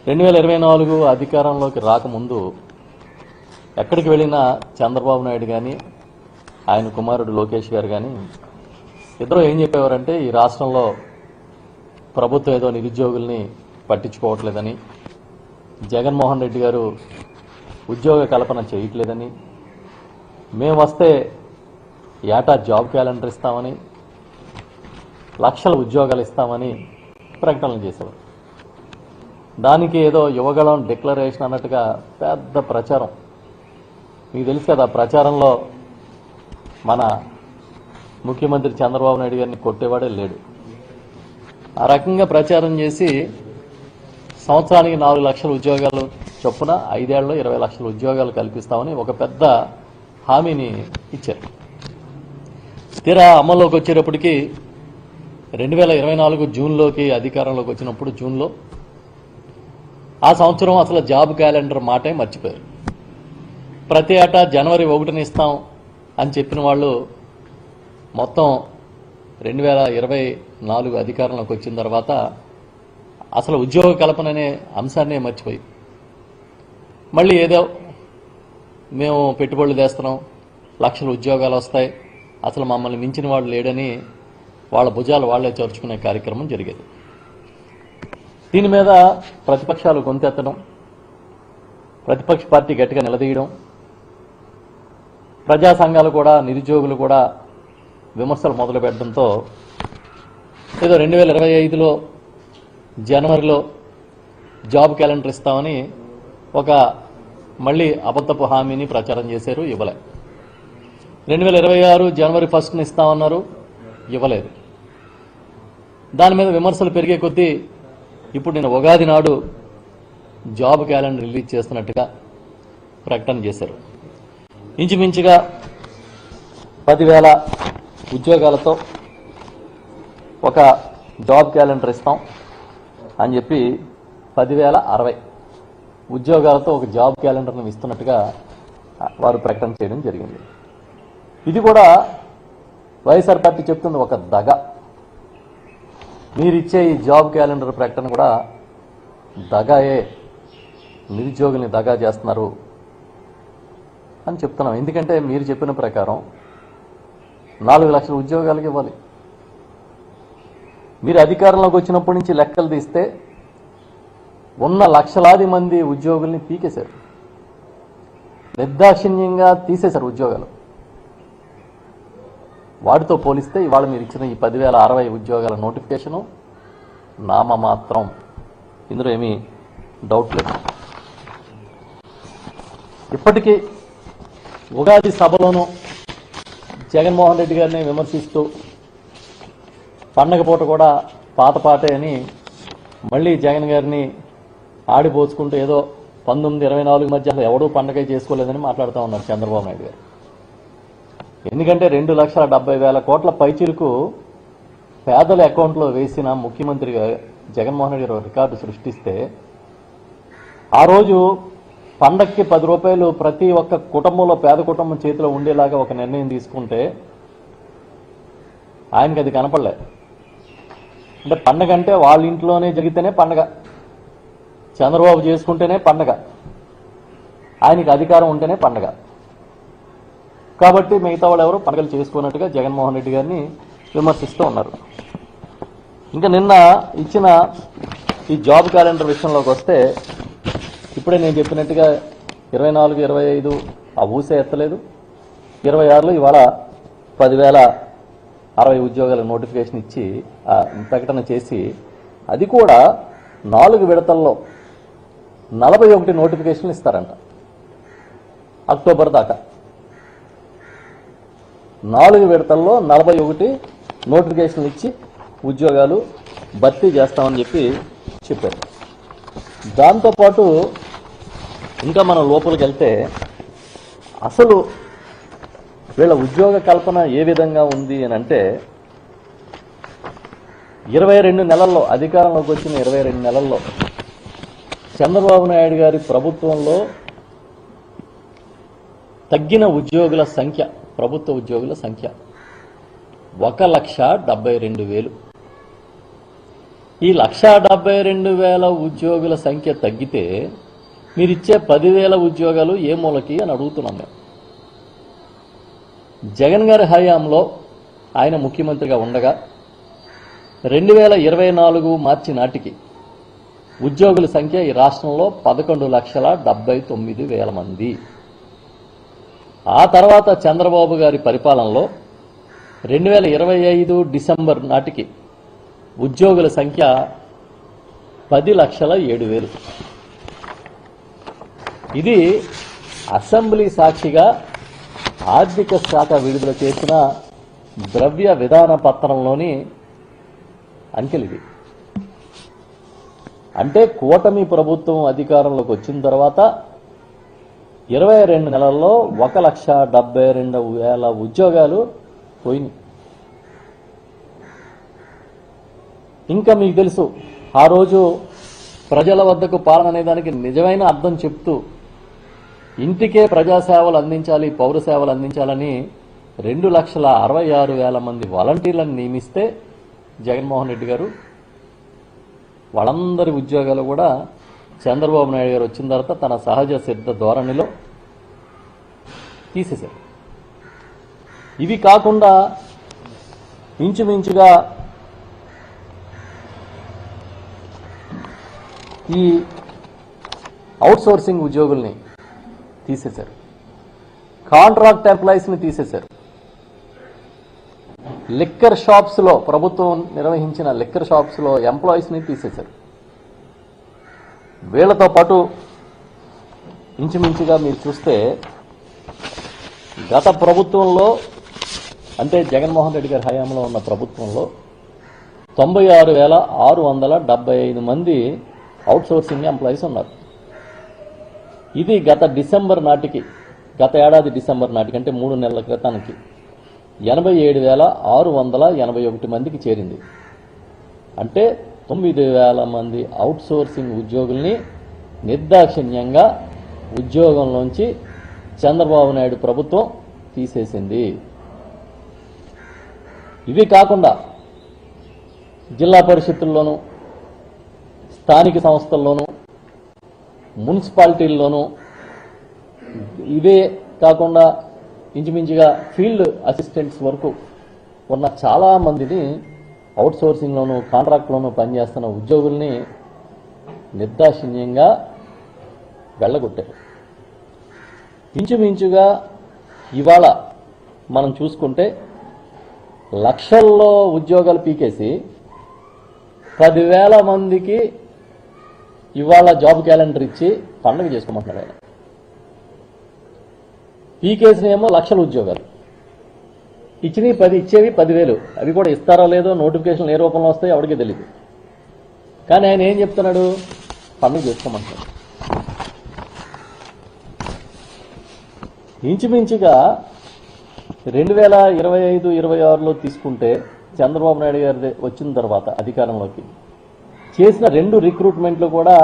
2024 అధికారంలోకి రాకముందు ఎక్కడికి వెళ్ళినా చంద్రబాబు నాయుడు కానీ ఆయన కుమారుడు లోకేష్ గారు కానీ ఇద్దరు ఏం చెప్పేవారంటే ఈ రాష్ట్రంలో ప్రభుత్వం ఏదో నిరుద్యోగుల్ని పట్టించుకోవట్లేదని, జగన్మోహన్ రెడ్డి గారు ఉద్యోగ కల్పన చేయట్లేదని, మేము వస్తే ఏటా జాబ్ క్యాలెండర్ ఇస్తామని, లక్షల ఉద్యోగాలు ఇస్తామని ప్రకటనలు చేసేవారు. దానికి ఏదో యువగళం డిక్లరేషన్ అన్నట్టుగా పెద్ద ప్రచారం. మీకు తెలుసు కదా, ప్రచారంలో మన ముఖ్యమంత్రి చంద్రబాబు నాయుడు గారిని కొట్టేవాడే లేడు. ఆ రకంగా ప్రచారం చేసి సంవత్సరానికి 4 లక్షల ఉద్యోగాలు చొప్పున 5 ఏళ్లలో 20 లక్షల ఉద్యోగాలు కల్పిస్తామని ఒక పెద్ద హామీని ఇచ్చారు. తీరా అమల్లోకి వచ్చేటప్పటికి 2024 జూన్లోకి అధికారంలోకి వచ్చినప్పుడు జూన్లో ఆ సంవత్సరం అసలు జాబ్ క్యాలెండర్ మాటే మర్చిపోయారు. ప్రతి ఏటా జనవరి 1న ఇస్తాం అని చెప్పిన వాళ్ళు మొత్తం 2024 అధికారంలోకి వచ్చిన తర్వాత అసలు ఉద్యోగ కల్పన అనే అంశాన్నే మర్చిపోయి మళ్ళీ ఏదో మేము పెట్టుబడులు తెస్తున్నాం, లక్షల ఉద్యోగాలు వస్తాయి, అసలు మమ్మల్ని మించిన వాళ్ళు లేడని వాళ్ళ భుజాలు వాళ్లే చేర్చుకునే కార్యక్రమం జరిగేది. దీని మీద ప్రతిపక్షాలు గొంతెత్తడం, ప్రతిపక్ష పార్టీ గట్టిగా నిలదీయడం, ప్రజా సంఘాలు కూడా నిరుద్యోగులు కూడా విమర్శలు మొదలు పెట్టడంతో ఏదో 2025లో జనవరిలో జాబ్ క్యాలెండర్ ఇస్తామని ఒక మళ్ళీ అబద్ధపు హామీని ప్రచారం చేశారు, ఇవ్వలే. 2026 జనవరి 1న ఇస్తామన్నారు, ఇవ్వలేదు. దాని మీద విమర్శలు పెరిగే కొద్దీ ఇప్పుడు నేను ఉగాది నాడు జాబ్ క్యాలెండర్ రిలీజ్ చేస్తున్నట్టుగా ప్రకటన చేశారు. ఇంచుమించుగా 10,000 ఉద్యోగాలతో ఒక జాబ్ క్యాలెండర్ ఇస్తాం అని చెప్పి 10,060 ఉద్యోగాలతో ఒక జాబ్ క్యాలెండర్ను ఇస్తున్నట్టుగా వారు ప్రకటన చేయడం జరిగింది. ఇది కూడా వైఎస్ఆర్ పార్టీ చెప్తుంది ఒక దగ. మీరిచ్చే ఈ జాబ్ క్యాలెండర్ ప్రకటన కూడా దగాయే, నిరుద్యోగుల్ని దగా చేస్తున్నారు అని చెప్తున్నాం. ఎందుకంటే మీరు చెప్పిన ప్రకారం 4 లక్షల ఉద్యోగాలకు ఇవ్వాలి. మీరు అధికారంలోకి వచ్చినప్పటి నుంచి లెక్కలు తీస్తే ఉన్న లక్షలాది మంది ఉద్యోగుల్ని పీకేశారు, నిర్దాక్షిణ్యంగా తీసేశారు ఉద్యోగాలు. వాటితో పోలిస్తే ఇవాళ మీరు ఇచ్చిన ఈ 10,060 ఉద్యోగాల నోటిఫికేషను నామమాత్రం, ఇందులో ఏమీ డౌట్ లేదు. ఇప్పటికీ ఉగాది సభలోనూ జగన్మోహన్ రెడ్డి గారిని విమర్శిస్తూ పండగ పూట కూడా పాత పాటే అని మళ్ళీ జగన్ గారిని ఆడిపోచుకుంటూ ఏదో 19-24 మధ్య ఎవడూ పండగ చేసుకోలేదని మాట్లాడుతూ ఉన్నారు చంద్రబాబు నాయుడు గారు. ఎందుకంటే 2,70,000 కోట్ల పైచిలకు పేదల అకౌంట్లో వేసిన ముఖ్యమంత్రిగా జగన్మోహన్ రెడ్డి గారు రికార్డు సృష్టిస్తే ఆ రోజు పండక్కి 10 రూపాయలు ప్రతి ఒక్క కుటుంబంలో, పేద కుటుంబం చేతిలో ఉండేలాగా ఒక నిర్ణయం తీసుకుంటే ఆయనకి అది కనపడలే. అంటే పండగ అంటే వాళ్ళ ఇంట్లోనే జరిగితేనే పండగ, చంద్రబాబు చేసుకుంటేనే పండగ, ఆయనకి అధికారం ఉంటేనే పండగ. కాబట్టి మిగతా వాళ్ళు ఎవరు పండుగలు చేసుకున్నట్టుగా జగన్మోహన్ రెడ్డి గారిని విమర్శిస్తూ ఉన్నారు. ఇంకా నిన్న ఇచ్చిన ఈ జాబ్ క్యాలెండర్ విషయంలోకి వస్తే ఇప్పుడే నేను చెప్పినట్టుగా 24, 25 ఆ ఊసే ఎత్తలేదు. 26లో ఇవాళ 10,060 ఉద్యోగాల నోటిఫికేషన్ ఇచ్చి ప్రకటన చేసి, అది కూడా 4 విడతల్లో 41 నోటిఫికేషన్లు ఇస్తారంట అక్టోబర్ దాకా. 4 విడతల్లో 41 నోటిఫికేషన్లు ఇచ్చి ఉద్యోగాలు భర్తీ చేస్తామని చెప్పారు. దాంతోపాటు ఇంకా మనం లోపలికి వెళ్తే అసలు వీళ్ళ ఉద్యోగ కల్పన ఏ విధంగా ఉంది అని అంటే 22 నెలల్లో, అధికారంలోకి వచ్చిన 22 నెలల్లో చంద్రబాబు నాయుడు గారి ప్రభుత్వంలో తగ్గిన ఉద్యోగుల సంఖ్య, ప్రభుత్వ ఉద్యోగుల సంఖ్య 1,72,000. ఈ 1,72,000 ఉద్యోగుల సంఖ్య తగ్గితే మీరిచ్చే 10,000 ఉద్యోగాలు ఏ మూలకి అని అడుగుతున్నాం మేము. జగన్ గారి హయాంలో ఆయన ముఖ్యమంత్రిగా ఉండగా 2024 మార్చి నాటికి ఉద్యోగుల సంఖ్య ఈ రాష్ట్రంలో 11,79,000 మంది. ఆ తర్వాత చంద్రబాబు గారి పరిపాలనలో 2025 డిసెంబర్ నాటికి ఉద్యోగుల సంఖ్య 10,07,000. ఇది అసెంబ్లీ సాక్షిగా ఆర్థిక శాఖ విడుదల చేసిన ద్రవ్య విధాన పత్రంలోని అంకెలివి. అంటే కూటమి ప్రభుత్వం అధికారంలోకి వచ్చిన తర్వాత 22 నెలల్లో 1,72,000 ఉద్యోగాలు పోయినాయి. ఇంకా మీకు తెలుసు, ఆ రోజు ప్రజల వద్దకు పాలన అనే దానికి నిజమైన అర్థం చెప్తూ ఇంటికే ప్రజాసేవలు అందించాలి, పౌర సేవలు అందించాలని 2,66,000 మంది వాలంటీర్లను నియమిస్తే జగన్మోహన్ రెడ్డి గారు వాళ్ళందరి ఉద్యోగాలు కూడా చంద్రబాబు నాయుడు గారు వచ్చిన తర్వాత తన సహజ సిద్ధ ధోరణిలో తీసేశారు. ఇవి కాకుండా ఇంచుమించుగా ఈ అవుట్సోర్సింగ్ ఉద్యోగుల్ని తీసేశారు, కాంట్రాక్ట్ ఎంప్లాయీస్ని తీసేశారు, లిక్కర్ షాప్స్లో ప్రభుత్వం నిర్వహించిన లిక్కర్ షాప్స్లో ఎంప్లాయీస్ని తీసేశారు. వీళ్లతో పాటు ఇంచుమించుగా మీరు చూస్తే గత ప్రభుత్వంలో, అంటే జగన్మోహన్ రెడ్డి గారి హయాంలో ఉన్న ప్రభుత్వంలో 96,675 మంది అవుట్సోర్సింగ్ ఎంప్లాయీస్ ఉన్నారు. ఇది గత డిసెంబర్ నాటికి, గత ఏడాది డిసెంబర్ నాటికి అంటే 3 నెలల క్రితానికి 87,681 మందికి చేరింది. అంటే 9,000 మంది అవుట్సోర్సింగ్ ఉద్యోగుల్ని నిర్దాక్షిణ్యంగా ఉద్యోగంలోంచి చంద్రబాబు నాయుడు ప్రభుత్వం తీసేసింది. ఇవి కాకుండా జిల్లా పరిషత్తుల్లోనూ, స్థానిక సంస్థల్లోనూ, మున్సిపాలిటీల్లోనూ, ఇవే కాకుండా ఇంచుమించుగా ఫీల్డ్ అసిస్టెంట్స్ వరకు ఉన్న చాలామందిని అవుట్సోర్సింగ్లోనూ కాంట్రాక్ట్లోనూ పనిచేస్తున్న ఉద్యోగుల్ని నిర్దాక్షిణ్యంగా వెళ్ళగొట్టారు. ఇంచుమించుగా ఇవాళ మనం చూసుకుంటే లక్షల్లో ఉద్యోగాలు పీకేసి 10,000 మందికి ఇవాళ జాబ్ క్యాలెండర్ ఇచ్చి పండుగ చేసుకోమంటున్నారు ఆయన. పీకేసినేమో లక్షల ఉద్యోగాలు ఇచ్చినవి 10, ఇచ్చేవి 10,000. అవి కూడా ఇస్తారో లేదో, నోటిఫికేషన్లు ఏ రూపంలో వస్తాయో ఎవరికీ తెలియదు. కానీ ఆయన ఏం చెప్తున్నాడు, పండుగ చేసుకోమంటున్నాడు. ఇంచుమించుగా 2025-26లో తీసుకుంటే చంద్రబాబు నాయుడు గారి వచ్చిన తర్వాత అధికారంలోకి చేసిన 2 రిక్రూట్మెంట్లు కూడా